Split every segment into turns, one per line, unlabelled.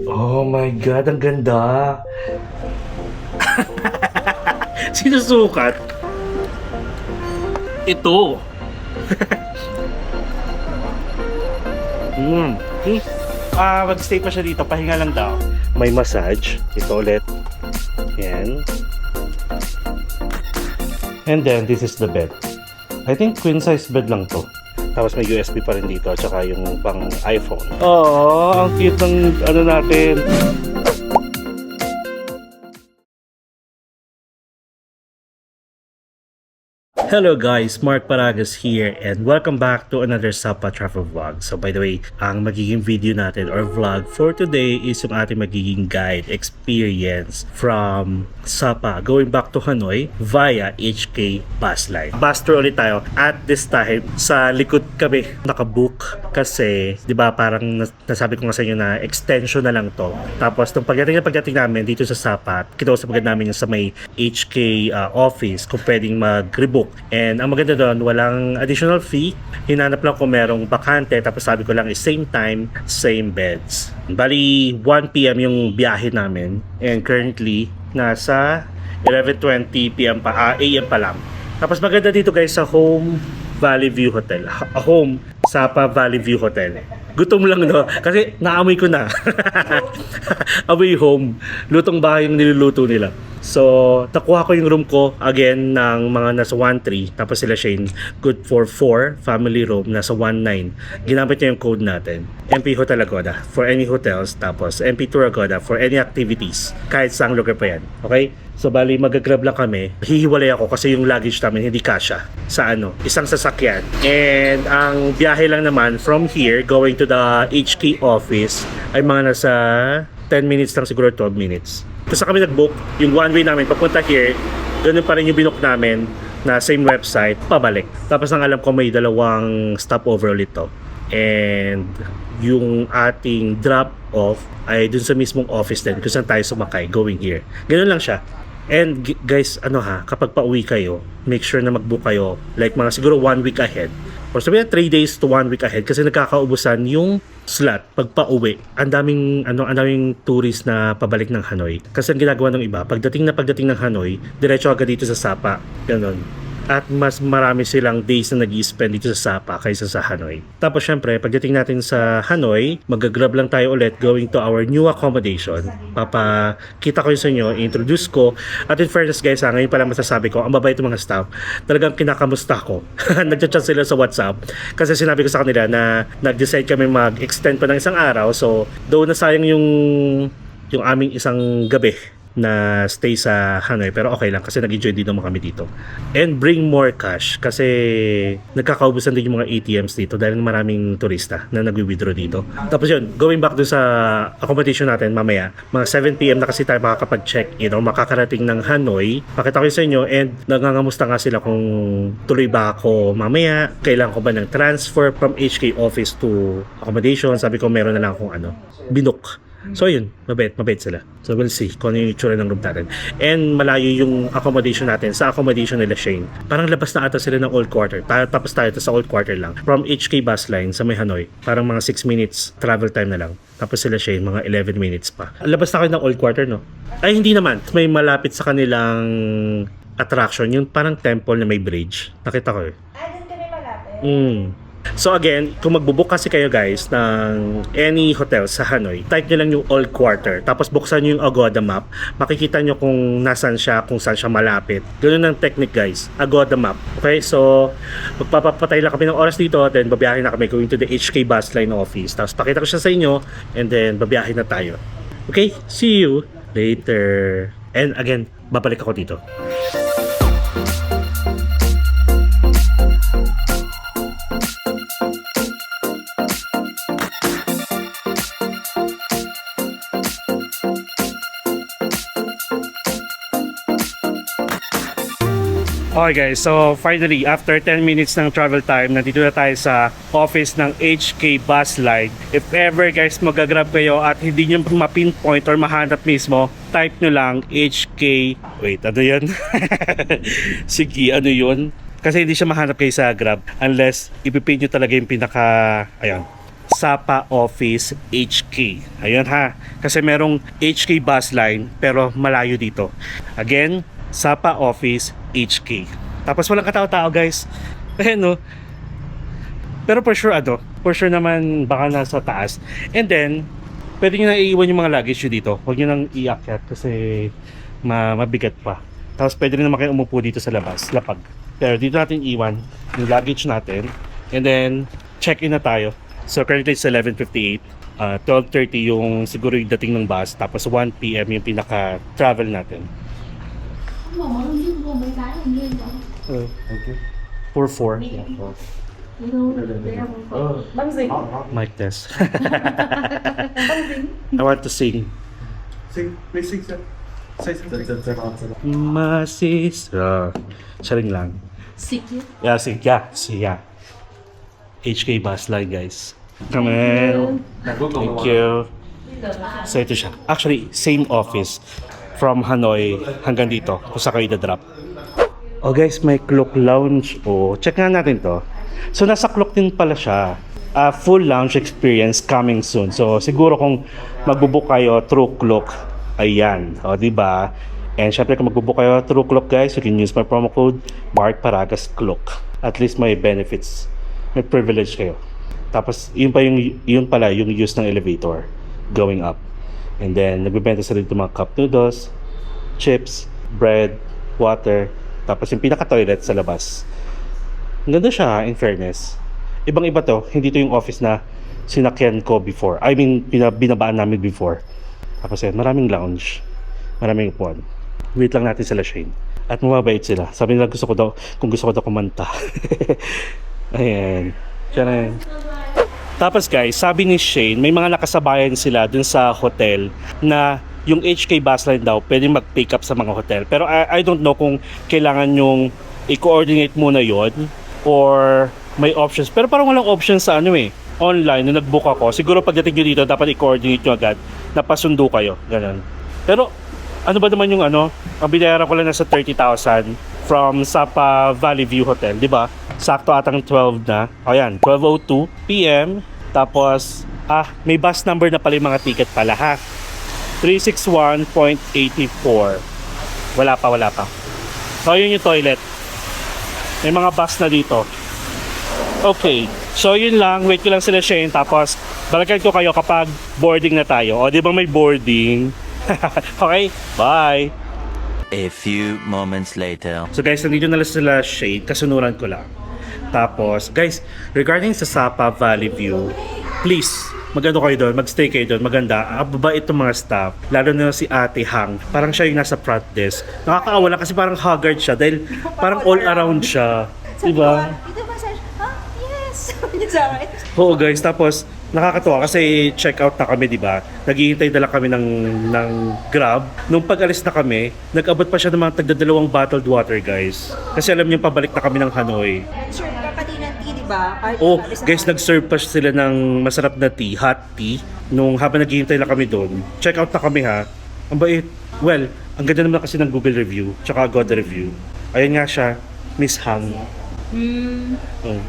Oh my God, ang ganda. Sinusukat. Ito. Mag-stay pa siya dito. Pahinga lang daw. May massage. Ito ulit. Yan. And then, this is the bed. I think queen size bed lang to. Tapos may USB pa rin dito. At saka yung pang iPhone. Oh, ang cute ng ano natin. Hello guys, Mark Paragas here and welcome back to another Sapa travel vlog. So by the way, ang magiging video natin or vlog for today is yung ating magiging guide experience from Sapa going back to Hanoi via HK bus line. Bus tour ulit tayo at this time sa likod kami nakabook kasi 'di ba parang nasabi ko nga sa inyo na extension na lang to. Tapos nung pagdating namin dito sa Sapa, kinausap agad namin yung sa may HK office kung pwedeng mag-rebook. And ang maganda doon, walang additional fee. Hinanap lang kung merong bakante. Tapos sabi ko lang, same time, same beds. Bali, 1 p.m. yung biyahe namin. And currently, nasa 11:20 p.m. AM pa lang. Tapos maganda dito guys sa Home Valley View Hotel. Home Sapa Valley View Hotel. Gutom lang no, kasi naamoy ko na. Away home, lutong bahay yung niluluto nila. So, nakuha ko yung room ko again ng mga nasa 1.3. Tapos sila Shane, good for 4 family room, nasa 1.9. Ginamit niya yung code natin. MP Hotel Agoda for any hotels. Tapos MP Tour Agoda for any activities. Kahit saang lugar pa yan. Okay? So, bali mag-grab lang kami. Hihiwalay ako kasi yung luggage namin hindi kasya sa isang sasakyan. And ang biyahe lang naman from here going to the HK office ay mga nasa 10 minutes lang siguro, 12 minutes. Kasi kami nag-book, yung one way namin papunta here, ganun pa rin yung binook namin na same website, pabalik. Tapos ang alam ko may dalawang stopover ulit to. And yung ating drop-off ay dun sa mismong office din kung saan tayo sumakay going here. Ganun lang siya. And guys, kapag pauwi kayo, make sure na mag-book kayo like mga siguro 1 week ahead. Or sabihin 3 days to 1 week ahead kasi nagkakaubusan yung slot pag pauwi. Ang daming tourist na pabalik ng Hanoi. Kasi ang ginagawa ng iba, pagdating ng Hanoi, diretso agad dito sa Sapa. Ganun. At mas marami silang days na nag-i-spend dito sa Sapa kaysa sa Hanoi. Tapos syempre, pagdating natin sa Hanoi, mag-grab lang tayo ulit going to our new accommodation. Papakita ko yun sa inyo, introduce ko. At in fairness guys, ngayon pala masasabi ko, ang babait ng mga staff, talagang kinakamusta ko. Nag-chat sila sa WhatsApp kasi sinabi ko sa kanila na nag-decide kami mag-extend pa ng isang araw. So, though nasayang yung aming isang gabi na stay sa Hanoi, pero okay lang kasi nag-enjoy din naman kami dito. And bring more cash kasi nagkakaubusan din yung mga ATMs dito dahil maraming turista na nagwi-withdraw dito. Tapos yun, going back doon sa accommodation natin mamaya, mga 7 PM na kasi tayo makakapag-check-in o makakarating ng Hanoi. Pakita ko sa inyo and nangangamusta nga sila kung tuloy ba ako mamaya, kailangan ko ba ng transfer from HK office to accommodation. Sabi ko meron na lang akong binook. So yun, mabait sila. So we'll see kung ano yung itsura ng room natin. And malayo yung accommodation natin sa accommodation nila Shane. Parang labas na ata sila ng Old Quarter. Tapos tayo sa Old Quarter lang. From HK bus line sa may Hanoi, parang mga 6 minutes travel time na lang. Tapos sila Shane, mga 11 minutes pa. Labas na kayo ng Old Quarter, no? Ay, hindi naman. May malapit sa kanilang attraction. Yung parang temple na may bridge. Nakita ko eh.
Doon kami malapit?
So again, kung magbubook kasi kayo guys ng any hotel sa Hanoi, type nyo lang yung Old Quarter. Tapos buksan nyo yung Agoda map. Makikita nyo kung nasan siya, kung saan siya malapit. Ganun ang technique guys. Agoda map. Okay, so magpapatay lang kami ng oras dito. Then babiyahin na kami going to the HK bus line office. Tapos pakita ko siya sa inyo. And then babiyahin na tayo. Okay, see you later. And again, babalik ako dito. Okay guys, so finally, after 10 minutes ng travel time, nandito na tayo sa office ng HK bus line. If ever guys mag-grab kayo at hindi nyo ma-pinpoint or mahanap mismo, type nyo lang HK, wait, ano yun? Sige, ano yun? Kasi hindi siya mahanap kayo sa Grab unless ipipin nyo talaga yung pinaka, ayan, Sapa Office HK. Ayun ha. Kasi merong HK bus line pero malayo dito. Again, Sapa Office HK. Tapos walang katao-tao guys. Ayan no. Pero for sure naman baka nasa taas. And then, pwede nyo na iiwan yung mga luggage nyo dito. Huwag nyo nang iakyat kasi mabigat pa. Tapos pwede rin naman kayo umupo dito sa labas, lapag. Pero dito natin iwan yung luggage natin. And then, check-in na tayo. So currently it's 11:58. 12:30 yung siguro yung dating ng bus. Tapos 1 PM yung pinaka-travel natin.
Okay.
4-4.
Bang Zing.
Mic test. I want to sing.
Sing, may sing sir. Say something.
Masis. Sharing lang.
Sige.
Yeah. HK bus line guys. Come in. Thank you. So ito siya. Actually, same office from Hanoi hanggang dito kung sa kayo drop. Oh guys, may Klook Lounge. Oh, check nga natin to. So nasa Klook din pala siya. Full lounge experience coming soon. So siguro kung magbubook kayo through Klook, ayan. O, diba? And syempre kung magbubook kayo through Klook guys, you can use my promo code Mark Paragas Klook. At least may benefits. May privilege kayo. Tapos yun pala yung use ng elevator going up. And then nagbebenta sila dito mga cup noodles, chips, bread, water, tapos yung pinaka-toilet sa labas. Ang ganda siya in fairness. Ibang-iba to, hindi to yung office na sinakyan ko before. I mean, binabaan namin before. Tapos yan, maraming lounge, maraming upuan. Wait lang natin sila Shane. At mababait sila. Sabi nila gusto ko daw kumanta. Ayan. Tiyan. Tapos guys, sabi ni Shane, may mga nakasabayan sila dun sa hotel na yung HK bus line daw pwede mag-pick up sa mga hotel. Pero I don't know kung kailangan yung i-coordinate muna yon or may options. Pero parang walang options sa online nung nag-book ako. Siguro pagdating nyo dito, dapat i-coordinate nyo agad na pasundo kayo. Ganun. Pero ano ba naman yung ang binayaran ko lang nasa 30,000 from Sapa Valley View Hotel, di ba? Sakto atang 12 na. Ayan, 12:02 PM. Tapos, may bus number na pala yung mga ticket pala ha. 361.84. Wala pa. So, yun yung toilet. May mga bus na dito. Okay. So, yun lang. Wait ko lang sila Shane. Tapos, balikan ko kayo kapag boarding na tayo. O, di ba may boarding? Okay. Bye.
A few moments later.
So guys, nandito na lang sila Shane, kasunuran ko lang. Tapos, guys, regarding sa Sapa Valley View, please, maganda kayo doon, magstay kayo doon, maganda. Babait itong mga staff, lalo na si Ate Hang. Parang siya yung nasa front desk. Nakakaawa lang kasi parang haggard siya dahil parang all around siya. Diba?
Dito massage. Yes! Sabi niya sa akin.
Oo guys, tapos nakakatuwa kasi check out na kami, di ba? Naghihintay na lang kami ng Grab. Nung pag-alis na kami, nag-abot pa siya ng mga tagdadalawang bottled water, guys. Kasi alam niyo, pabalik na kami ng Hanoi.
Sure, kapati ng tea, di ba? Kahit
Oh,
sabi sa
guys,
akin.
nag-serve pa sila ng masarap na tea, hot tea. Nung habang naghihintay na kami doon, check out na kami ha. Ang bait. Well, ang ganda naman kasi ng Google review, tsaka God review. Ayun nga siya, Miss Hang. Oh.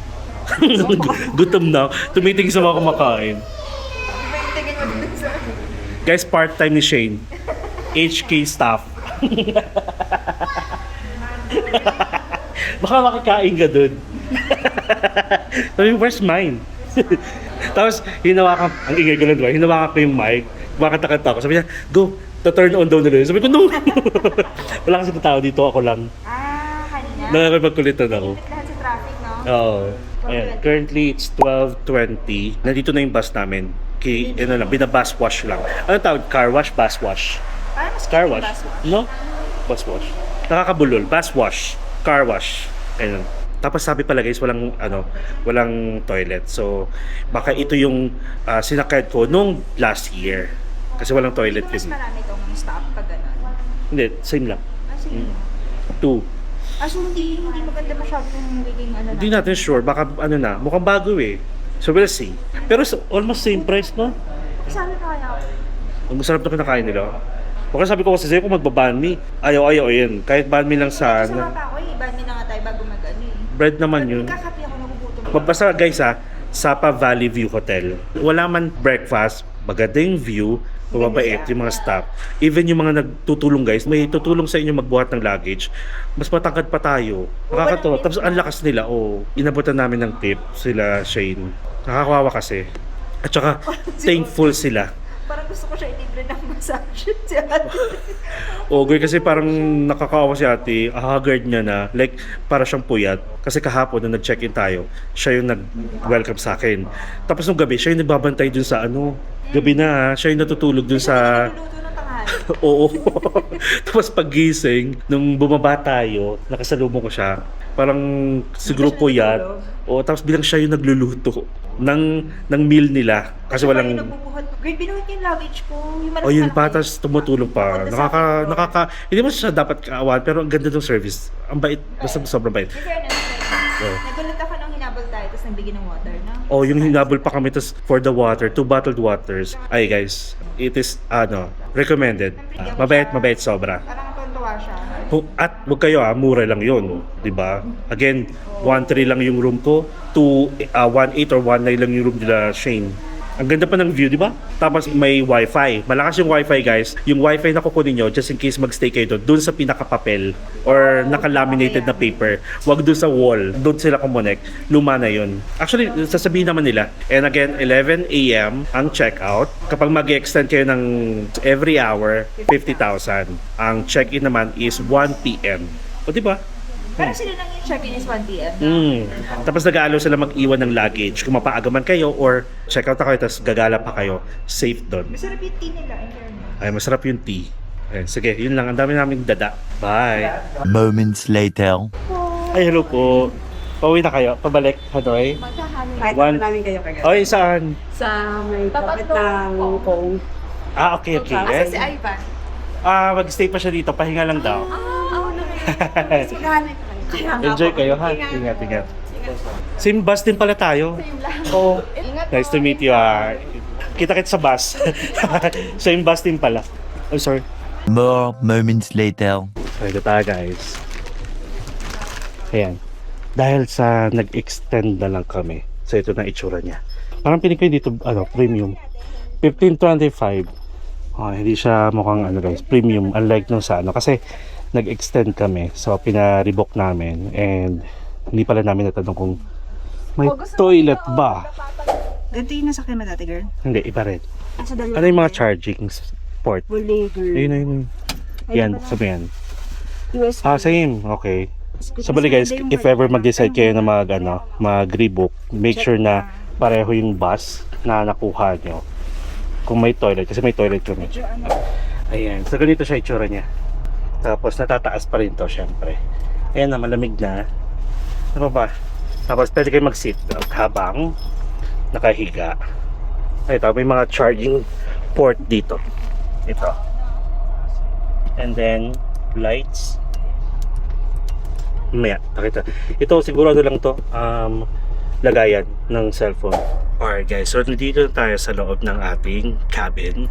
Gutom na. Tumitingin sa mga kumakain.
Tingin mo dito sa
Guys, part-time ni Shane. HK staff. Baka makikain ka dun. Sabi mo, where's mine? Tapos, hinawakan, ang ingay ko lang diba? Hinawakan ko yung mic. Kumakanta-kanta ako. Sabi niya, go, turn on daw nila. Sabi ko, no. Wala kasi tao dito, ako lang.
kanina.
Nakakapagkulitan ako.
Lahat sa traffic, no?
Oo. Ayan, currently it's 12:20. Nandito na yung bus namin. Binabus wash lang. Ano tawag? Car wash, bus wash.
Parang mas
Car
yung
wash.
bus wash.
No? Bus wash. Nakakabulol. Bus wash. Car wash. Ayun. Tapos sabi pala guys, walang toilet. So, baka ito yung sinakyan ko nung last year. Kasi walang toilet
Mas
yun.
marami itong stop pag gano'n.
Hindi, same lang.
Sige.
2.
So hindi maganda masyado yung magiging
Hindi natin sure. Baka mukhang bago eh. So we'll see. Pero almost same price, no?
Sabi ko kaya ako.
Ang masarap na kinakain nila. O sabi ko kasi sa'yo kung magbabanmi. Ayaw yun. Kahit banmi lang sa...
Sama pa ako eh. Ban na nga tayo bago mag-ano eh.
Bread naman yun.
Magkakapi ako, nagugutom.
Basta guys Sapa Valley View Hotel. Wala man breakfast, maganda yung view, mababait yung mga staff. Even yung mga nagtutulong guys, may tutulong sa inyo magbuhat ng luggage. Mas matangkad pa tayo. Nakakatawa. Tapos ang lakas nila. Inabutan namin ng tip sila Shane. Nakakawawa kasi. At saka thankful sila.
Parang gusto ko siya ilibre ng massage si ate.
Girl, kasi parang nakakaawa si ate. Haggard niya na. Like, para siyang puyat. Kasi kahapon, nung nag-check-in tayo, siya yung nag-welcome sa akin. Tapos nung gabi, siya yung nagbabantay dun sa gabi na, siya yung natutulog dun sa...
Luluto ng tanghali.
Oo. Tapos paggising, nung bumaba tayo, nakasalubong ko siya. Parang siguro puyat. Tapos bilang siya yung nagluluto ng meal nila. Kasi walang...
Yung nagbubuhat. Girl, binuhat niya yung luggage ko. Yung
yun
malaki-malaki.
pa, tapos tumutulong pa. Hindi mo siya dapat kaawan, pero ang ganda ng service. Ang bait, basta sobrang bait.
In fairness, nagulat ako nung hinabol tayo, tapos nagbigay ng water na.
Yung hinabol pa kami, tapos for the water, 2 bottled waters. Ay guys, it is, recommended. Mabait sobra.
Parang tuwan siya.
At wag kayo mura lang yun, di ba? Again, 1.3 lang yung room ko, 1.8 or 1.9 lang yung room nila Shane. Ang ganda pa ng view, di ba? Tapos may wifi. Malakas yung wifi guys. Yung wifi na kukunin nyo, just in case magstay kayo doon sa pinakapapel or naka-laminated na paper. Wag doon sa wall. Doon sila kumonek. Luma na yun. Actually, sasabihin naman nila. And again, 11 a.m. ang checkout. Kapag mag-extend kayo ng every hour, 50,000. Ang check-in naman is 1 p.m. O di ba?
Pero sila nang yung check-in is 1 p.m.
Tapos nag-aalaw sila mag-iwan ng luggage. Kung mapaagaman kayo or check out na kayo, tapos gagala pa kayo, safe doon.
Masarap yung tea nila, in fairness.
Ay, masarap yung tea. Ayun, sige, yun lang. Ang dami naming dada. Bye!
Moments later.
Ay, hello po. Pauwi na kayo? Pabalik, Hanoi?
Kahit
One-
namin kayo kagad.
Oy, saan?
Sa may tapat ng phone.
Okay.
Asa si Ivan?
Mag-stay pa siya dito. Pahinga lang daw.
Sigahanay pa kayo.
Enjoy kayo, ha? Ingat. Same bus din pala tayo. Oo. Nice to meet you. Kita-kits sa bus. Same bus din pala. Oh, sorry.
More moments later.
Ito tayo guys. Ayan. Dahil sa nag-extend na lang kami. So ito na itsura niya. Parang pinig ko dito, premium. 1525. Hindi siya mukhang guys, premium. Unlike nung sa kasi nag-extend kami. So pina-rebook namin. And hindi pala namin natanong kung may toilet ba.
Ito yung nasakyan mo dati, girl.
Hindi, iba rin.
Sa dalawa.
Ano yung mga charging port?
Wala, girl.
Ayun. Yan, sabi yan.
USB.
Same. Okay. So bali guys, if ever mag-decide kayo na mag-rebook, make sure na pareho yung bus na nakuha nyo. Kung may toilet, kasi may toilet kami. Ayan, so ganito siya itsura niya. Tapos natataas pa rin to syempre. Ayan na, malamig na. Ano ba? Tapos pwede kayo mag-sit habang nakahiga. Ito, may mga charging port dito. Ito. And then, lights. Maya, nakita. Ito siguro lang to, lagayan ng cellphone. Alright guys, so dito tayo sa loob ng ating cabin.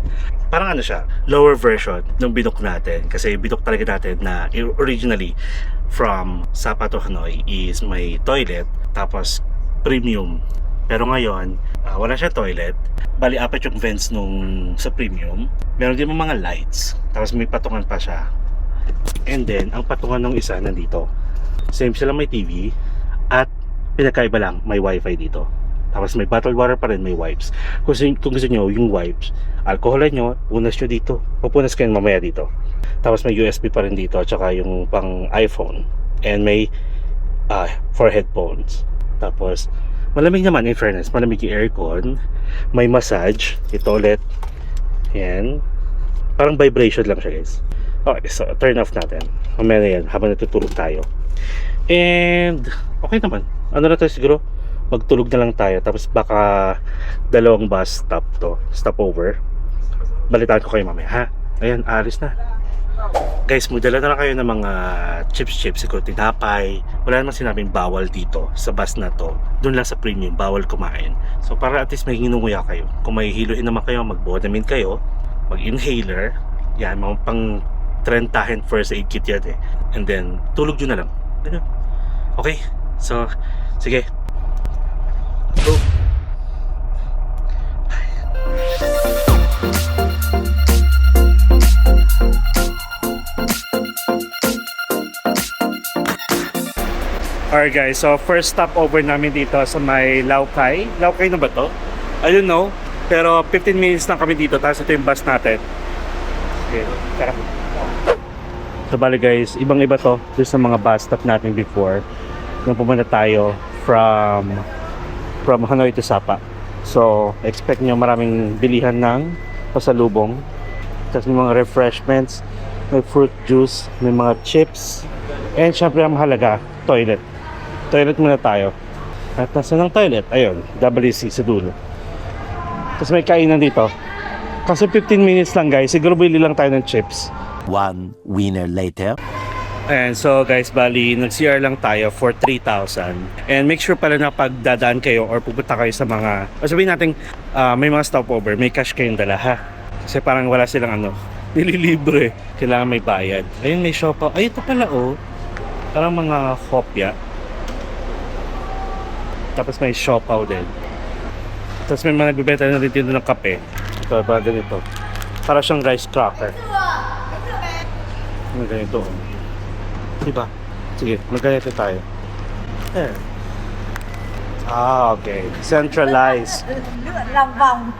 Parang siya, lower version ng binook natin. Kasi binook talaga natin na originally from Sapa to Hanoi is may toilet, tapos premium. Pero ngayon, wala siya toilet. Bali, apat yung vents nung sa premium. Meron din mga lights. Tapos may patungan pa siya. And then, ang patungan ng isa nandito. Same sila, may TV. At pinakaiba lang, may wifi dito. Tapos may bottled water pa rin, may wipes. Kung gusto nyo yung wipes, alcoholan nyo, punas nyo dito. Pupunas kayo mamaya dito. Tapos may USB pa rin dito. At saka yung pang iPhone. And may for headphones. Tapos malamig naman, in fairness. Malamig yung aircon. May massage. Ito ulit. Yan. Parang vibration lang siya guys. Okay, so turn off natin. Mamaya na yan, habang natutulog tayo. And okay naman. Ano na tayo siguro? Magtulog na lang tayo. Tapos baka dalawang bus stop to. Stopover. Balitaan ko kayo mamaya, ha? Ayan, alis na. Guys, magdala na lang kayo ng mga chips, siguro tinapay. Wala namang sinabing bawal dito sa bus na to. Doon lang sa premium, bawal kumain. So para at least may hinunguya kayo. Kung may hiluin naman kayo, mag-Bonamine kayo, mag-inhaler. Yan, mga pang trentahin first aid kit yan eh. And then, tulog nyo na lang. Okay, so sige. Go. Alright guys, so first stop over namin dito sa may Laucay. Laucay na ba to? I don't know. Pero 15 minutes lang kami dito, tapos ito yung bus natin. Okay, tara. So bali guys, ibang iba to doon sa mga bus stop natin before. Nung pumunta tayo from Hanoi to Sapa. So expect nyo maraming bilihan ng pasalubong. Tapos may mga refreshments, may fruit juice, may mga chips. And syempre ang mahalaga, toilet. Toilet muna tayo. At nasa ng toilet, ayun, WC sa dulo. Tapos may kainan dito. Kasi 15 minutes lang guys, siguro bili lang tayo ng chips.
1 winner later.
And so guys, bali, nag-CR lang tayo for 3,000. And make sure pala na pag dadaan kayo or pupunta kayo sa mga, o sabihin natin, may mga stopover, may cash kayong dala ha. Kasi parang wala silang nililibre. Kailangan may bayad. Ayun, may siopaw. Ay, ito pala parang mga kopya. Tapos may siopaw din. Tapos may mga nagbibenta na rin dito ng kape. Ito, ba ganito. Para siyang rice cracker. Mga ganito. Diba? Sige, magganito tayo. Eh. Okay. Centralized.
Lambang.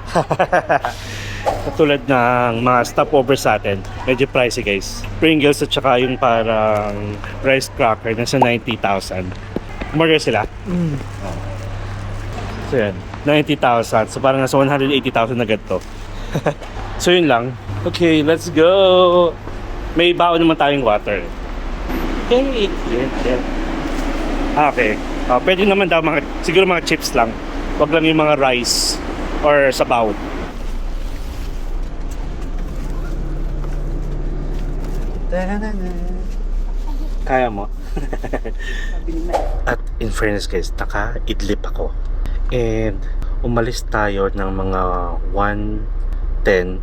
Katulad ng mga stopover sa atin. Medyo pricey guys. Pringles at saka yung parang rice cracker nasa 90,000. Umorder sila? So yan. 90,000. So parang nasa 180,000 na ganito. So yun lang. Okay, let's go! May baon naman tayong water. Okay. Okay. Pwede naman daw siguro mga chips lang. Wag lang yung mga rice or sabaw. Kaya mo? At in fairness guys, naka-idlip ako. And umalis tayo ng mga 1:10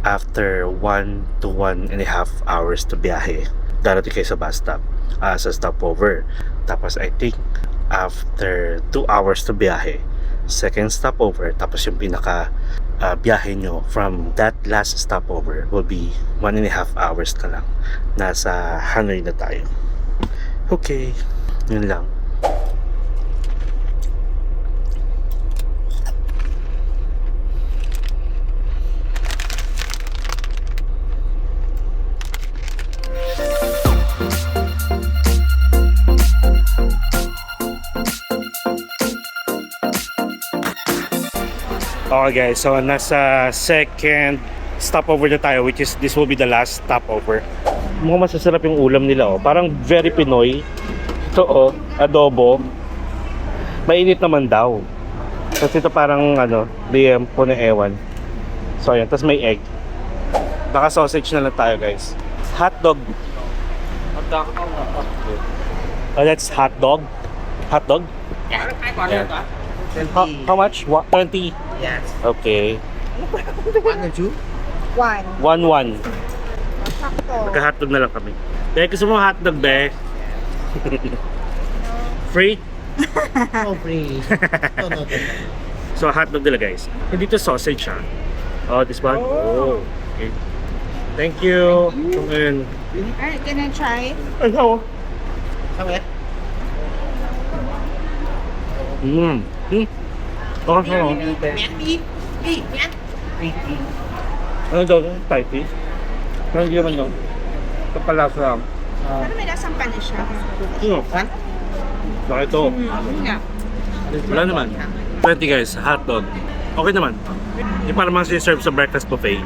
after 1 to 1.5 hours to biyahe. Darating kayo sa bus stop, sa stopover. Tapos I think after 2 hours to biyahe, second stopover. Tapos yung pinaka biyahe nyo from that last stopover will be 1.5 hours na lang. Nasa Hanoi na tayo. Okay, yun lang. Okay guys, so nasa second stopover na tayo, which is this will be the last stopover. Mukhang masasarap yung ulam nila parang very Pinoy. Ito adobo. Mainit naman daw. Kasi ito parang liempo na ewan. So yun, tapos may egg. Baka sausage na lang tayo guys. Hotdog. That's hotdog. Hotdog? Yeah. How much? 20?
Yes.
Okay.
1.
1-1. Magka-hotdog na lang kami. Be, gusto mo hotdog, be? Free?
Oh, free. No.
So, hotdog nila, guys. Hindi to sausage, ha? Oh, this one? Oh. Okay. Thank you. And,
Alright, can I try?
ano?
Sabi?
Okay, so, ano daw? Thai fish? Ano hindi naman daw? Ito pala sa...
Pero may lasang panis siya.
Bakit ito?
Yeah.
Wala naman. 20 guys, hotdog. Okay naman. Yung parang mga serve sa breakfast buffet.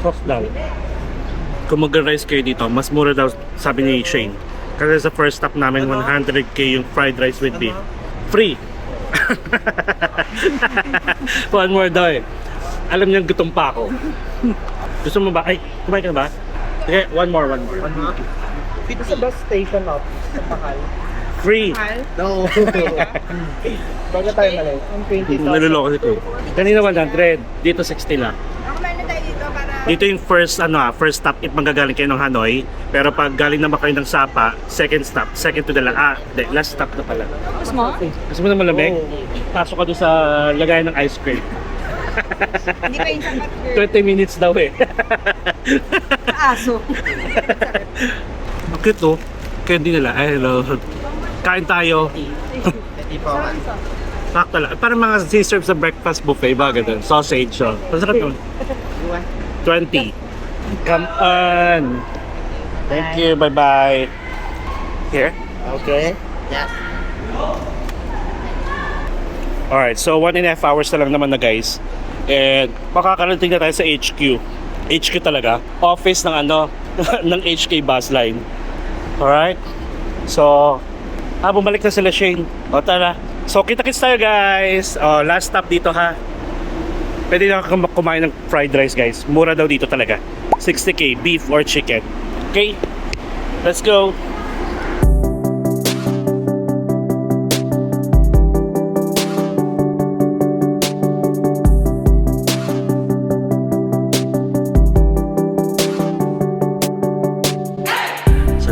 Soft lang. Kung mag-rice kayo dito, mas mura daw, sabi ni Shane. Kasi sa first stop namin, 100k yung fried rice with beef. Free! One more daw Alam niyan, gutom pa ako. Gusto mo ba? Ay, kumain ka na ba? Okay, one more.
Sa bus station up sa Pakal.
Free!
No. Baga tayo na lang. 20,000.
Naluloko si Kuya. Kanina 100, dito 60 lang.
Ako meron tayo dito para...
Dito yung first stop if manggagaling kayo ng Hanoi. Pero pag galing naman kayo ng Sapa, second to the last stop na pala.
Gusto mo?
Gusto mo na malamig? Pasok ka doon sa lagayan ng ice cream.
Hindi pa yung sapat, girl.
20 minutes daw eh.
Aso.
Ang cute oh. Candy nila. Ay, hello. Kain tayo. Sakto lang. Parang mga si-serve sa breakfast buffet ba ganun. Sausage siya. Masarap yun. 20. Come on. Thank you. Bye-bye. Here?
Okay. Yes.
Alright, so 1.5 hours na lang naman na guys. And makakarating na tayo sa HQ. HQ talaga. Office ng ano, ng HK bus line. Alright? So, bumalik na sila Shane. O tara. So, kita-kits tayo guys. O, last stop dito ha. Pwede na kumain ng fried rice guys. Mura daw dito talaga. 60k, beef or chicken. Okay? Let's go.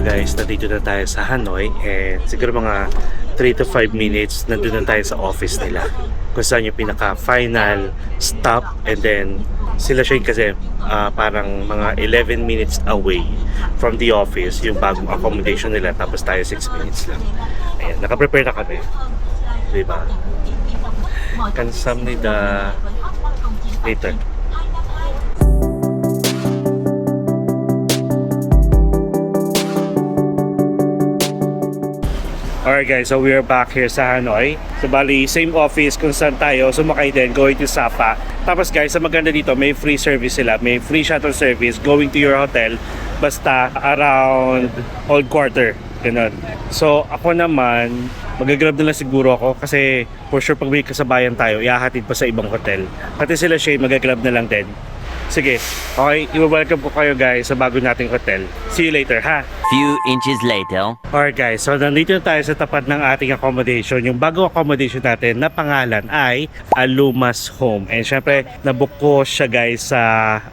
Guys, nandito na tayo sa Hanoi and siguro mga 3 to 5 minutes nandun na tayo sa office nila kung saan yung pinaka final stop and then sila siya kasi parang mga 11 minutes away from the office yung bagong accommodation nila tapos tayo 6 minutes lang. Ayan, nakaprepare na kami, diba? Kamsahamnida later. Alright guys, so we are back here sa Hanoi. So bali, same office kung saan tayo sumakay din, going to Sapa. Tapos guys, sa maganda dito, may free service sila. May free shuttle service going to your hotel basta around Old Quarter. Ganun. So ako naman, mag-grab na lang siguro ako kasi for sure pag may kasabayan tayo, ihahatid pa sa ibang hotel. Pati sila Shane, mag-grab na lang din. Sige, okay, i-welcome ko kayo guys sa bago nating hotel. See you later ha!
Few inches later.
Alright guys, so nandito na tayo sa tapat ng ating accommodation. Yung bagong accommodation natin na pangalan ay Alumas Home. And syempre, nabook ko siya guys sa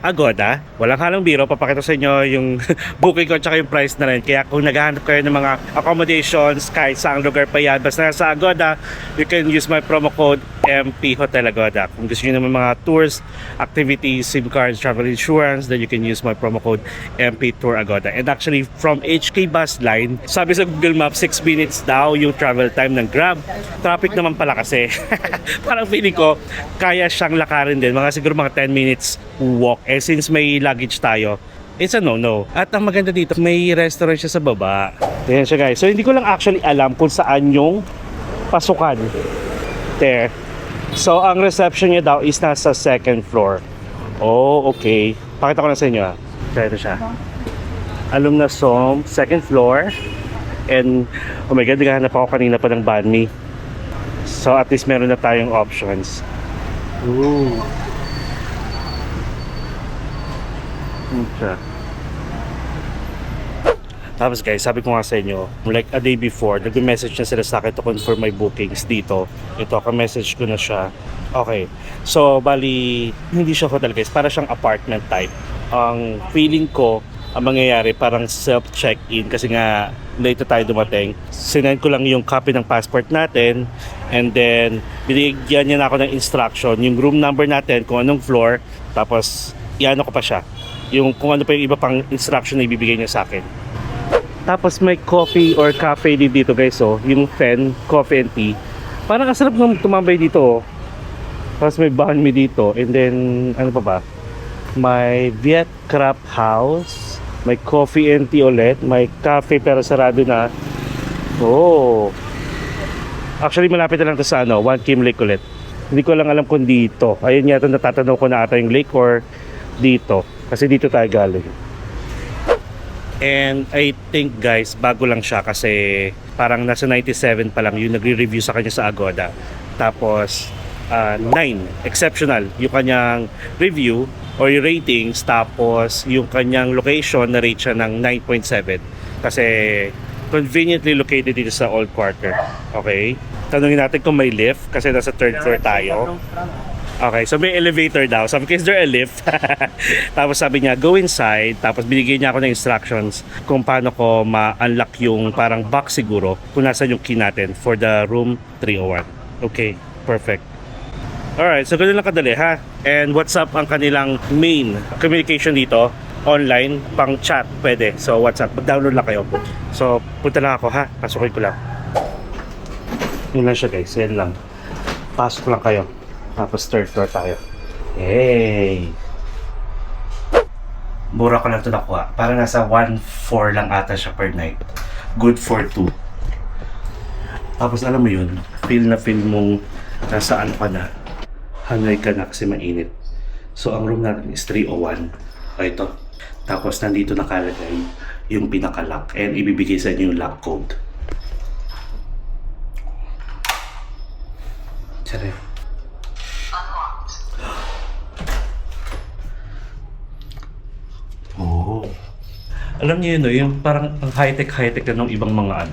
Agoda. Walang halong biro, papakita sa inyo yung booking ko tsaka yung price na rin. Kaya kung naghahanap kayo ng mga accommodations kahit saang lugar pa yan, basta sa Agoda, you can use my promo code MP Hotel Agoda. Kung gusto nyo naman mga tours, activities, SIM cards, travel insurance, then you can use my promo code MP Tour Agoda. And actually, from HK bus line, sabi sa Google Maps, 6 minutes daw yung travel time ng Grab. Traffic naman pala kasi. Parang feeling ko, kaya siyang lakarin din. Mga siguro mga 10 minutes walk. Eh since may luggage tayo, it's a no-no. At ang maganda dito, may restaurant siya sa baba. Ayan siya guys. So hindi ko lang actually alam kung saan yung pasukan. There. So ang reception niya daw is nasa second floor. Oh, okay. Pakita ko na sa inyo ha. Kaya ito siya. Alumnus Home, second floor. And, oh my God, naghahanap ako kanina pa ng banh mi. So, at least meron na tayong options. Ooh. Okay. Tapos guys, sabi ko nga sa inyo, like a day before, nag-message na sila sa akin to confirm my bookings dito. Ito, ka-message ko na siya. Okay. So, bali, hindi siya hotel guys. Para siyang apartment type. Ang feeling ko, ang mangyayari parang self-check-in kasi nga late tayo dumating. Sinend ko lang yung copy ng passport natin and then binigyan niya na ako ng instruction, yung room number natin, kung anong floor, tapos iano ko pa siya. Yung kung ano pa yung iba pang instruction na ibibigay niya sa akin. Tapos may coffee or cafe din dito guys, oh, yung Fen, coffee and tea. Parang kasarap nung tumambay dito, oh. Tapos may banh mi dito and then ano pa ba? May Viet Crab House. May coffee and tea ulit. May cafe pero sarado na. Oh. Actually, malapit na lang to sa ano, One Kim Lake ulit. Hindi ko lang alam kung dito. Ayun yata natatanaw ko na ata yung lake or dito. Kasi dito tayo galing. And I think guys, bago lang siya kasi parang nasa 97 pa lang yung nagre-review sa kanya sa Agoda. Tapos 9, exceptional yung kanyang review or yung ratings, tapos yung kanyang location na rate siya ng 9.7 kasi conveniently located dito sa Old Quarter. Okay, tanungin natin kung may lift kasi nasa third floor tayo. Okay, so may elevator daw. Sabi ko, is there a lift? Tapos sabi niya, go inside. Tapos binigyan niya ako ng instructions kung paano ko ma-unlock yung parang box siguro kung nasa yung key natin for the room 301. Okay, perfect. Alright, so ganun lang kadali ha. And WhatsApp ang kanilang main communication dito. Online, pang chat, pwede. So WhatsApp, mag-download lang kayo. So punta lang ako ha, pasukin ko lang. Yun lang siya guys, yan lang. Pasok lang kayo. Tapos third floor tayo. Yay! Mura ko lang ito nakuha. Para nasa 1.4 lang ata siya per night. Good for 2. Tapos alam mo yun, feel mong nasa ano ka na. Hanay ka na kasi mainit. So ang room natin is 301. Ito. Tapos nandito nakalagay yung pinaka-lock. And ibibigay sa inyo yung lock code. Tsara. Oh. Alam niyo yun, no? Yung parang ang high-tech na ng ibang mga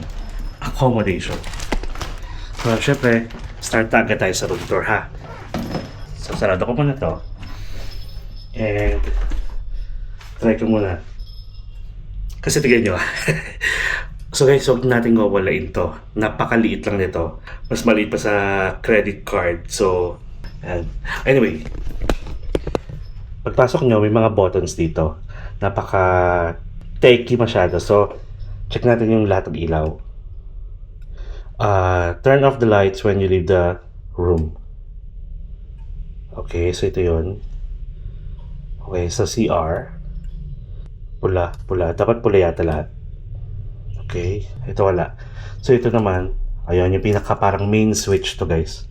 accommodation. So, syempre, start na agad tayo sa room tour, ha? So, sarado ko muna to. And, try ko muna. Kasi tignan nyo, So guys, huwag natin gawalain to. Napakaliit lang nito. Mas maliit pa sa credit card. So, and anyway. Pagpasok nyo, may mga buttons dito. Napaka-techy masyado. So, check natin yung lahat ng ilaw. Turn off the lights when you leave the room. Okay, so ito yun. Okay, sa CR. Pula. Dapat pula yata lahat. Okay, ito wala. So ito naman, ayun yung pinaka parang main switch to guys.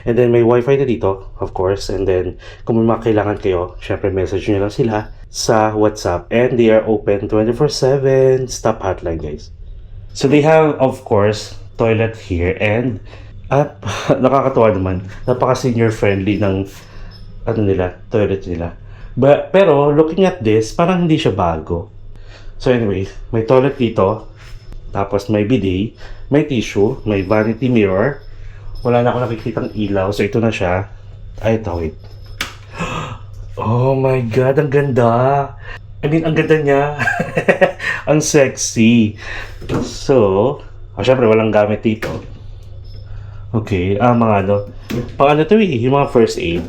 And then may wifi na dito, of course. And then kung may mga kailangan kayo, syempre message nyo lang sila sa WhatsApp. And they are open 24/7 stop hotline guys. So they have of course toilet here and nakakatuwa naman. Napaka senior friendly ng toilet nila. Pero looking at this, parang hindi siya bago. So anyway, may toilet dito, tapos may bidet, may tissue, may vanity mirror. Wala na ako nakikitang ilaw, so ito na siya. Ay, ito, wait. Oh my God, ang ganda! I mean, ang ganda niya. Ang sexy. So, syempre, walang gamit dito. Okay, mga pang to yung mga first aid.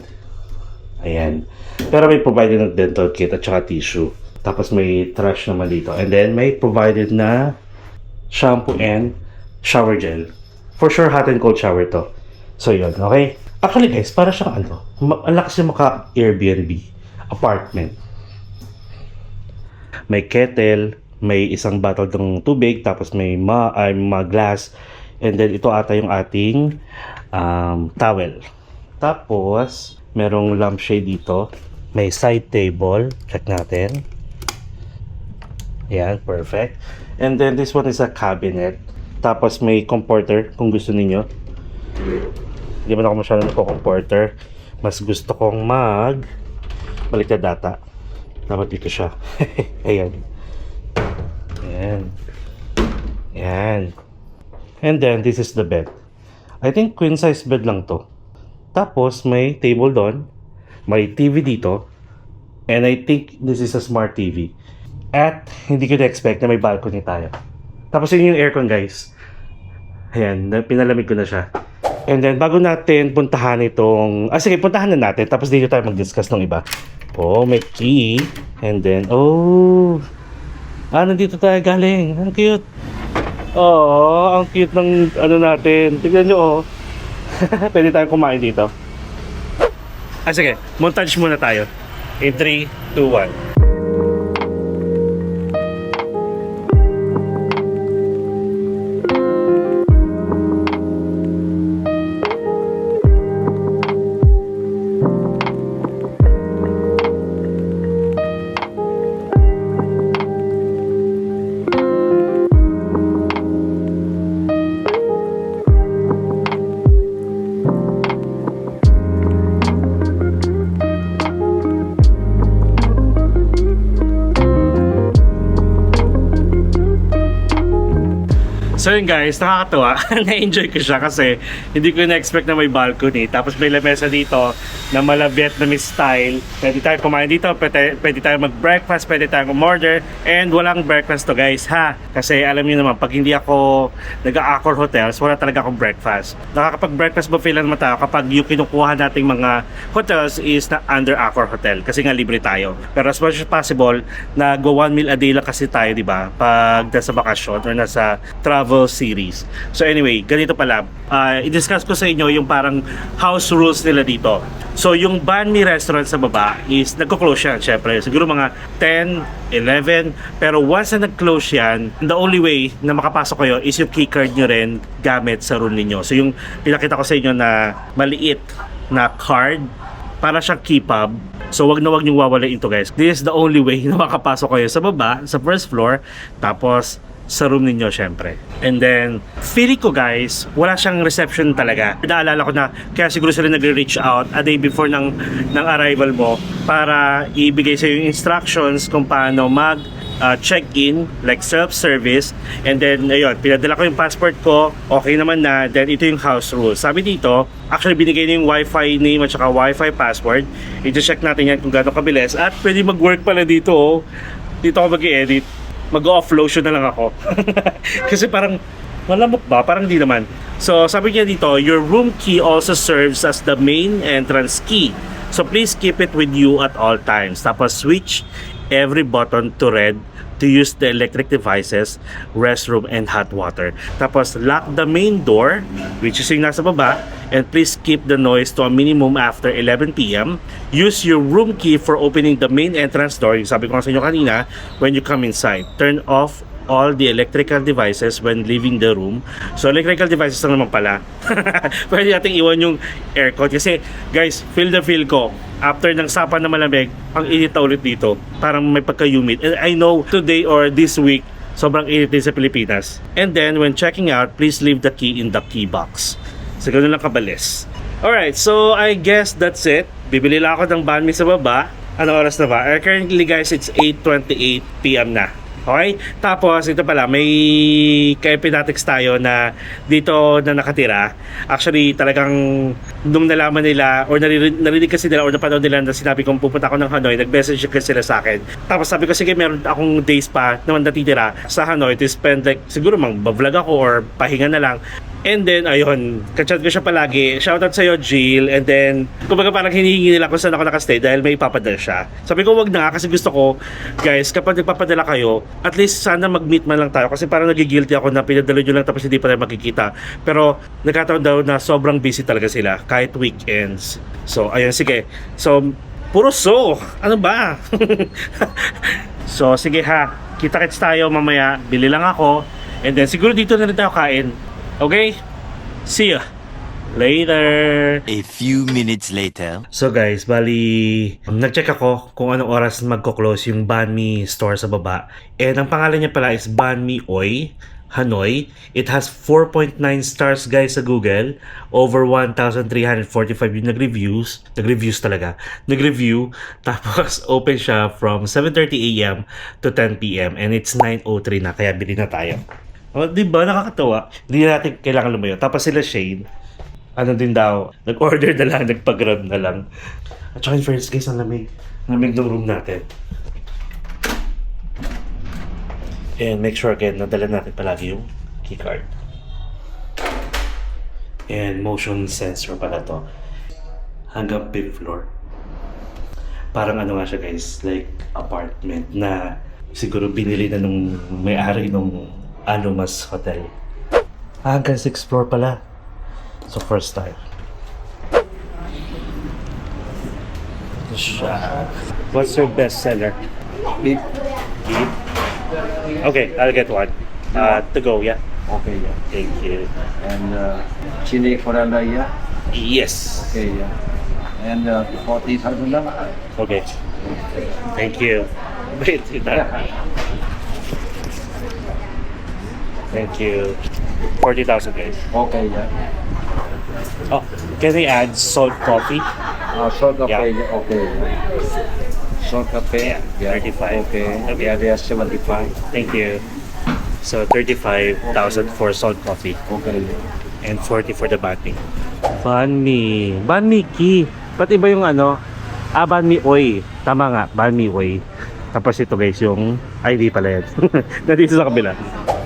Ayan. Pero may provided ng dental kit at saka tissue. Tapos may trash naman dito. And then may provided na shampoo and shower gel. For sure, hot and cold shower to. So yun, okay? Actually guys, para siyang ang lakas yung maka-Airbnb apartment. May kettle, may isang bottle ng tubig, tapos may mga glass. And then ito ata yung ating towel. Tapos, merong lampshade dito. May side table. Check natin. Ayan, perfect. And then this one is a cabinet. Tapos may comforter kung gusto niyo. Hindi man ako masyadong nagko-comforter. Mas gusto kong baliktad data. Dapat dito siya. Ayan. Ayan. Ayan. And then this is the bed. I think queen size bed lang to. Tapos may table doon. May TV dito. And I think this is a smart TV. At hindi ko na-expect na may balcony tayo. Tapos yun yung aircon guys. Ayan, pinalamig ko na siya. And then bago natin puntahan itong... sige, puntahan na natin. Tapos dito tayo mag-discuss ng iba. Oh, may key. And then, nandito tayo galing. Ang cute. Oh, ang cute ng natin. Tignan nyo Pwede tayong kumain dito. Sige, montage muna tayo. In 3, 2, 1. So yun guys, nakakatuwa. Na-enjoy ko siya kasi hindi ko na-expect na may balcony. Tapos may lamesa dito na mala Vietnamese style. Pwede tayo kumain dito, pwede tayo mag-breakfast, pwede tayo mag-order. And walang breakfast to guys ha. Kasi alam niyo naman, pag hindi ako nag-Accor Hotels, wala talaga akong breakfast. Nakakapag-breakfast buffet lang naman tayo kapag yung kinukuha nating mga hotels is na under Accor Hotel. Kasi nga libre tayo. Pero as much as possible, nag-1 meal a day lang kasi tayo, di ba? Pag nasa bakasyon or nasa travel series. So anyway, ganito pala. I-discuss ko sa inyo yung parang house rules nila dito. So yung Banh Mi restaurant sa baba is nagko-close yan, syempre. Siguro mga 10, 11. Pero once na nag-close yan, the only way na makapasok kayo is yung keycard nyo rin gamit sa room ninyo. So yung pinakita ko sa inyo na maliit na card, para siyang key fob. So wag na wag niyong wawalain ito guys. This is the only way na makapasok kayo sa baba, sa first floor, tapos sa room ninyo syempre. And then, feeling ko guys, wala siyang reception talaga. Naalala ko na, kaya siguro sila nagre-reach out a day before ng arrival mo para ibigay sa yung instructions kung paano mag check-in, like self-service. And then, ayun, pinadala ko yung passport ko, okay naman na. Then, ito yung house rules. Sabi dito, actually binigay na yung Wi-Fi name at saka Wi-Fi password. I-check natin yan kung gaano kabilis. At pwede mag-work pala dito, oh. Dito ako mag-i-edit. Mag-off lotion na lang ako. Kasi parang malamok ba? Parang di naman. So, sabi niya dito, your room key also serves as the main entrance key. So, please keep it with you at all times. Tapos, switch every button to red to use the electric devices, restroom, and hot water. Tapos, lock the main door, which is yung nasa baba, and please keep the noise to a minimum after 11 p.m. Use your room key for opening the main entrance door. Yung sabi ko nga sa inyo kanina, when you come inside. Turn off all the electrical devices when leaving the room. So, electrical devices lang naman pala. Pwede natin iwan yung aircon. Kasi, guys, feel ko. After ng sapa na malamig, ang init na ulit dito. Parang may pagka-humid. And I know, today or this week, sobrang init din sa Pilipinas. And then, when checking out, please leave the key in the key box. So, ganun lang kabalis. Alright, so I guess that's it. Bibili lang ako ng banh mi sa baba. Ano oras na ba? Currently, guys, it's 8:28 p.m. na. Okay? Tapos, ito pala, may kaya pinatext tayo na dito na nakatira. Actually, talagang nung nalaman nila or narinig kasi nila or napanood nila na sinabi kong pupunta ako ng Hanoi, nag-message kasi sila sa akin. Tapos sabi ko, sige, meron akong days pa naman natitira sa Hanoi to spend like, siguro mag-vlog ako or pahinga na lang. And then, ayun, kachat ko siya palagi. Shoutout sa'yo, Jill. And then, kumbaga parang hinihingi nila kung saan ako nakastay dahil may ipapadala siya. Sabi ko, wag na kasi gusto ko, guys, kapag nagpapadala kayo, at least sana mag-meet man lang tayo. Kasi parang nagigilty ako na pinadala nyo lang tapos hindi pa tayo makikita. Pero, nagkataon daw na sobrang busy talaga sila, kahit weekends. So, ayun, sige. So, puro so. Ano ba? So, sige ha. Kita-kits tayo mamaya. Bili lang ako. And then, siguro dito na rin tayo kain. Okay? See ya later.
A few minutes later.
So guys, bali nag-check ako kung anong oras magko-close yung Banh Mi store sa baba. And ang pangalan niya pala is Banh Mi Oi Hanoi. It has 4.9 stars guys sa Google. Over 1,345 yung nag-reviews talaga. Nag-review. Tapos open siya from 7:30 a.m. to 10 p.m. And it's 9:03 na, kaya bili na tayo. Oh, di ba? Nakakatawa. Hindi natin kailangan lumayo. Tapos sila Shane, ano din daw, nag-order na lang, nagpag-grab na lang. At saka in fairness guys, ang lamig. Lamig ng room natin. And make sure again, nadala natin palagi yung keycard. And motion sensor pala to. Hanggang 5th floor. Parang ano nga siya guys, like apartment na siguro binili na nung may-ari nung Anumas Hotel. Hanggang 6th floor pala. So first time. What's your best seller?
Beef.
Beef? Okay, I'll get one. To go, yeah?
Okay, yeah.
Thank you.
And chili coriander, yeah.
Yes.
Okay, yeah. And 40,000 lang.
Okay. Thank you. Wait, thank you. 40,000 guys.
Okay, yeah.
Oh, can I add salt coffee?
Salt cafe,
Yeah.
yeah. Okay. Yeah. Salt cafe, yeah.
35.
Okay.
Okay.
Yeah, they are 75.
Thank you. So 35,000 for salt coffee. And 40 for the banh mi. Banh mi. Banh mi ki. Ba't iba yung ano? Banh mi oy. Tama nga, banh mi oy. Tapos ito guys, yung ID pala yan. Nandito sa kabila.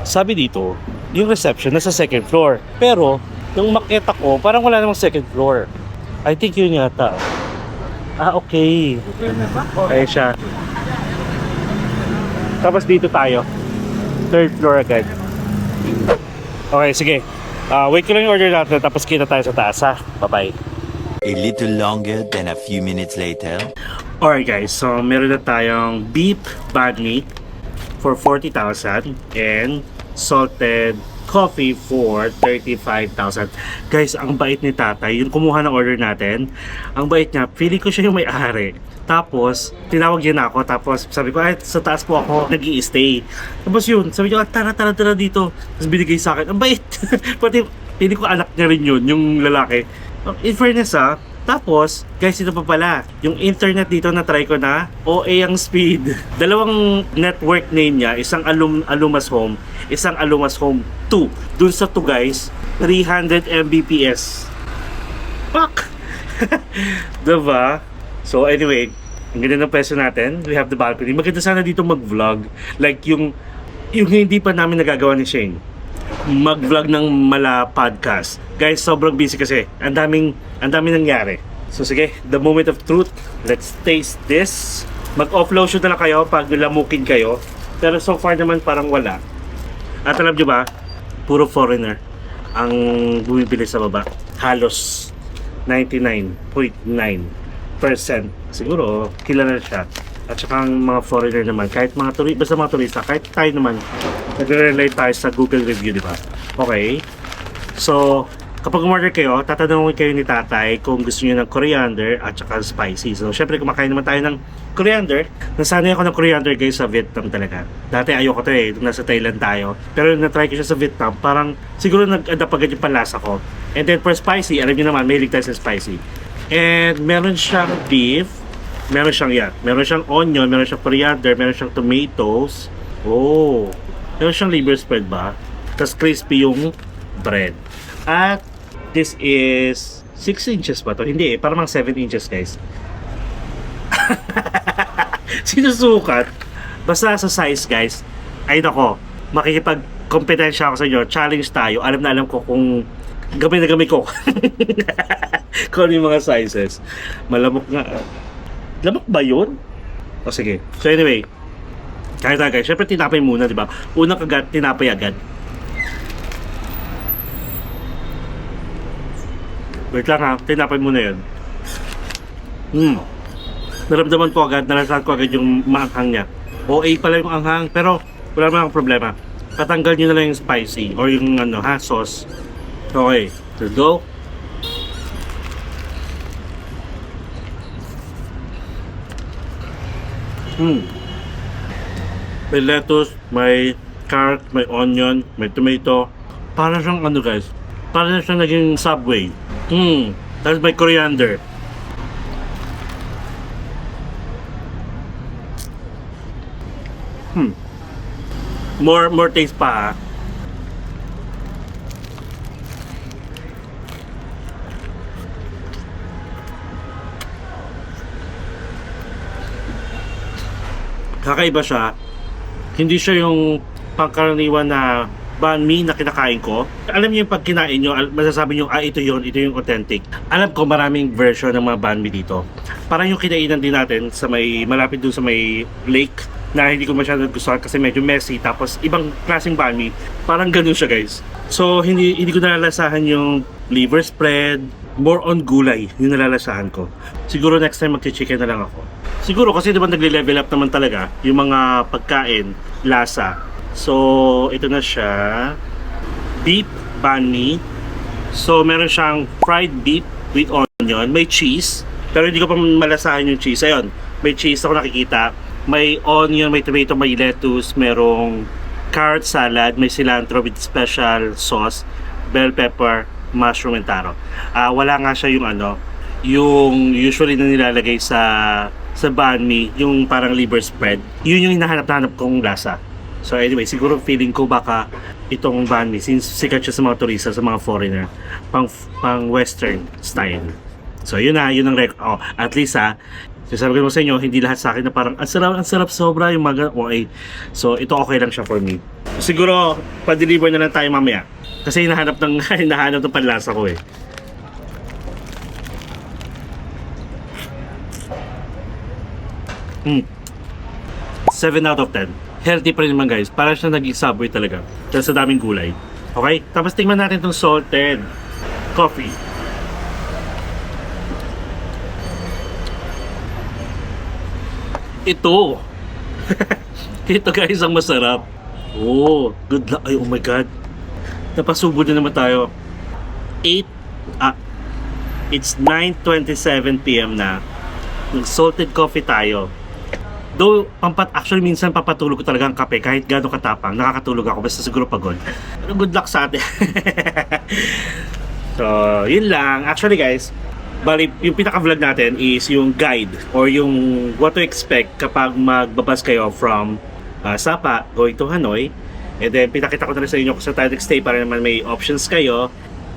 Sabi dito, yung reception nasa second floor. Pero, nung makita ko, parang wala namang second floor. I think yun yata. Okay. Ayun siya. Tapos dito tayo. Third floor agad. Okay, sige. Wait ko lang yung order natin tapos kita tayo sa taas ha. Bye-bye.
A little longer than a few minutes later.
Alright guys, so meron na tayong beef banh mi for 40,000 and salted coffee for 35,000. Guys, ang bait ni tatay, yung kumuha ng order natin, ang bait niya, feeling ko siya yung may-ari. Tapos, tinawag niya na ako, tapos sabi ko, ay, sa taas po ako nag-i-stay. Tapos yun, sabi niya, tara dito. Tapos binigay sa akin, ang bait. Pati, feeling ko anak niya rin yun, yung lalaki. In fairness tapos, guys, ito pa pala, yung internet dito na try ko na, OA ang speed. Dalawang network name niya, isang Alumas Home, isang Alumas Home 2. Dun sa 2 guys, 300 Mbps. Fuck! Diba? So anyway, ang ganda ng peso natin, we have the balcony. Maganda sana dito mag-vlog. Like yung hindi pa namin nagagawa ni Shane. Mag-vlog ng Mala Podcast. Guys, sobrang busy kasi. Ang daming nangyari. So sige, the moment of truth. Let's taste this. Mag-off lotion na lang kayo pag lamukin kayo. Pero so far naman parang wala. At alam nyo ba, puro foreigner ang bumibili sa baba. Halos 99.9%. Siguro, kilala na siya. At saka ang mga foreigner naman, kahit mga basta mga turista, kahit tayo naman, nagre-relate tayo sa Google review, di ba? Okay. So, kapag umorder kayo, tatanungin kayo ni tatay kung gusto niyo ng coriander at saka spicy. So, syempre kumakain naman tayo ng coriander. Nasanay ako ng coriander guys sa Vietnam talaga. Dati ayoko to nung nasa Thailand tayo. Pero na-try ko siya sa Vietnam, parang siguro nag-adapt agad yung panlasa ko. And then for spicy, alam niyo naman, mahilig tayo sa spicy. And meron siyang beef, meron siyang onion, meron siyang coriander, meron siyang tomatoes. Oh, meron siyang liver spread ba? Tapos crispy yung bread. At this is 6 inches ba to? Hindi parang 7 inches guys. Sinusukat. Basta sa size guys, ay nako, makikipag-kompetensya ako sa inyo. Challenge tayo. Alam na alam ko kung gamay na gamay ko. Kung ano yung mga sizes. Malamok nga. Lamok ba yun? O sige. So anyway, kaya tayo guys. Siyempre tinapay muna, di ba? Unang kagat, tinapay agad. Wait lang ha, tinapay muna yun. Naramdaman ko agad, nalasahan ko agad yung maanghang niya. OA pala yung anghang, pero wala naman akong problema. Patanggal nyo na lang yung spicy or yung sauce. Okay, let's go. May lettuce, may carrot, may onion, may tomato. Para siyang guys, para siyang naging Subway. Tapos may coriander. More taste pa. Kakaiba siya. Hindi siya yung pangkaraniwan na banh mi na kinakain ko. Alam niyo yung pag kinain nyo, masasabi nyo, ito yung authentic. Alam ko maraming version ng mga banh mi dito. Parang yung kinainan din natin sa malapit dun sa may lake na hindi ko masyadong gustuhan kasi medyo messy. Tapos ibang klaseng banh mi. Parang ganun siya guys. So hindi ko nalalasahan yung liver spread. More on gulay yung nalalasahan ko. Siguro next time magchi-chicken na lang ako. Siguro kasi diba nagle-level up naman talaga yung mga pagkain, lasa. So, ito na siya. Beef banh mi. So, meron siyang fried beef with onion. May cheese. Pero hindi ko pa malasahan yung cheese. Ayun, may cheese ako nakikita. May onion, may tomato, may lettuce. Merong carrot salad. May cilantro with special sauce. Bell pepper, mushroom and taro. Wala nga siya yung usually na nilalagay sa banh mi, yung parang liver spread. Yun yung hinahanap-hanap kong lasa. So anyway, siguro feeling ko baka itong banh mi, since sikat siya sa mga turista, sa mga foreigner, pang western style. So yun ang at least sasabihin ko sa inyo, hindi lahat sa akin na parang ang sarap sobra yung okay. So ito okay lang siya for me. Siguro pa-deliver na lang tayo mamaya. Kasi hinahanap ng panlasa ko eh. 7 out of 10. Healthy pa rin naman guys. Para siya naging Subway talaga. Dahil sa daming gulay. Okay? Tapos tingnan natin itong salted coffee. Ito. Ito guys ang masarap. Oh, good luck. Ay, oh my God. Napasubo na naman tayo. It's 9:27 PM na. Nag-salted coffee tayo. Though, actually minsan papatulog ko talaga ang kape kahit gano'ng katapang. Nakakatulog ako basta siguro pagod. Pero good luck sa atin. So, yun lang. Actually guys, bali, yung pinaka-vlog natin is yung guide or yung what to expect kapag magbabas kayo from Sapa going to Hanoi. And then, pinakita ko na rin sa inyo kung sa tayo stay para naman may options kayo.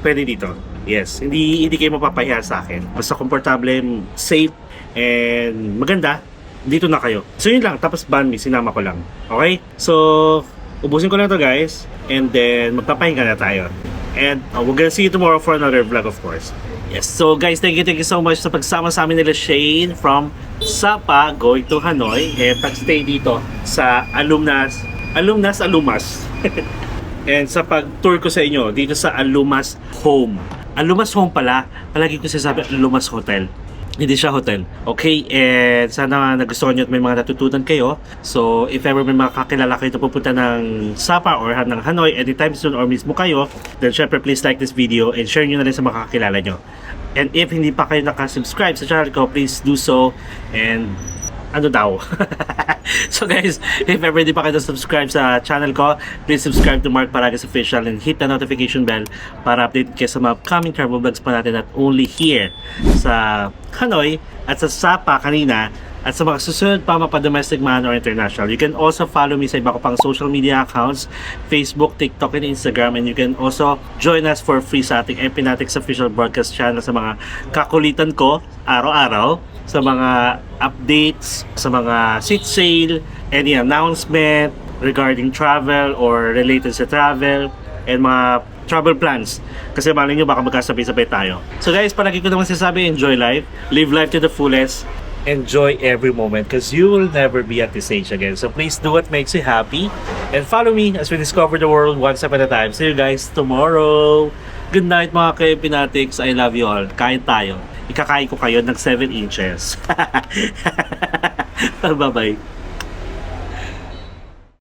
Pwede dito. Yes, hindi kayo mapapahiya sa akin. Basta komportable, safe, and maganda. Dito na kayo. So yun lang, tapos banh mi, sinama ko lang. Okay? So, ubusin ko na to guys. And then, magpapahinga na tayo. And we're gonna see you tomorrow for another vlog of course. Yes, so guys, thank you so much sa pagsama sa amin nila Shane from Sapa going to Hanoi. And pag-stay dito sa Alumas. And sa pag-tour ko sa inyo, dito sa Alumas Home. Alumas Home pala, palagi ko sinasabi Alumas Hotel. Hindi siya hotel. Okay, and sana nagustuhan nyo at may mga natutunan kayo. So, if ever may mga kakilala kayo na pupunta ng Sapa or ng Hanoi anytime soon or mismo kayo, then syempre please like this video and share nyo na rin sa mga kakilala nyo. And if hindi pa kayo nakasubscribe sa channel ko, please do so. And ano daw? So guys, if ever di pa kayo subscribe sa channel ko, please subscribe to Mark Paragas Official and hit the notification bell para update kayo sa mga upcoming travel vlogs pa natin at only here sa Hanoi at sa Sapa kanina at sa mga susunod pa mapa-domestic man or international. You can also follow me sa iba ko pang social media accounts, Facebook, TikTok, and Instagram, and you can also join us for free sa ating Epinatics Official Broadcast channel sa mga kakulitan ko araw-araw, sa mga updates, sa mga seat sale, any announcement regarding travel or related sa travel, and mga travel plans. Kasi malay nyo baka magkasabay-sabay tayo. So guys, palagi ko naman sinasabi, enjoy life, live life to the fullest, enjoy every moment because you will never be at this age again. So please do what makes you happy and follow me as we discover the world one step at a time. See you guys tomorrow. Good night mga ka-Epinatics. I love you all. Kain tayo. Ikakain ko kayo ng 7 inches. Bye-bye.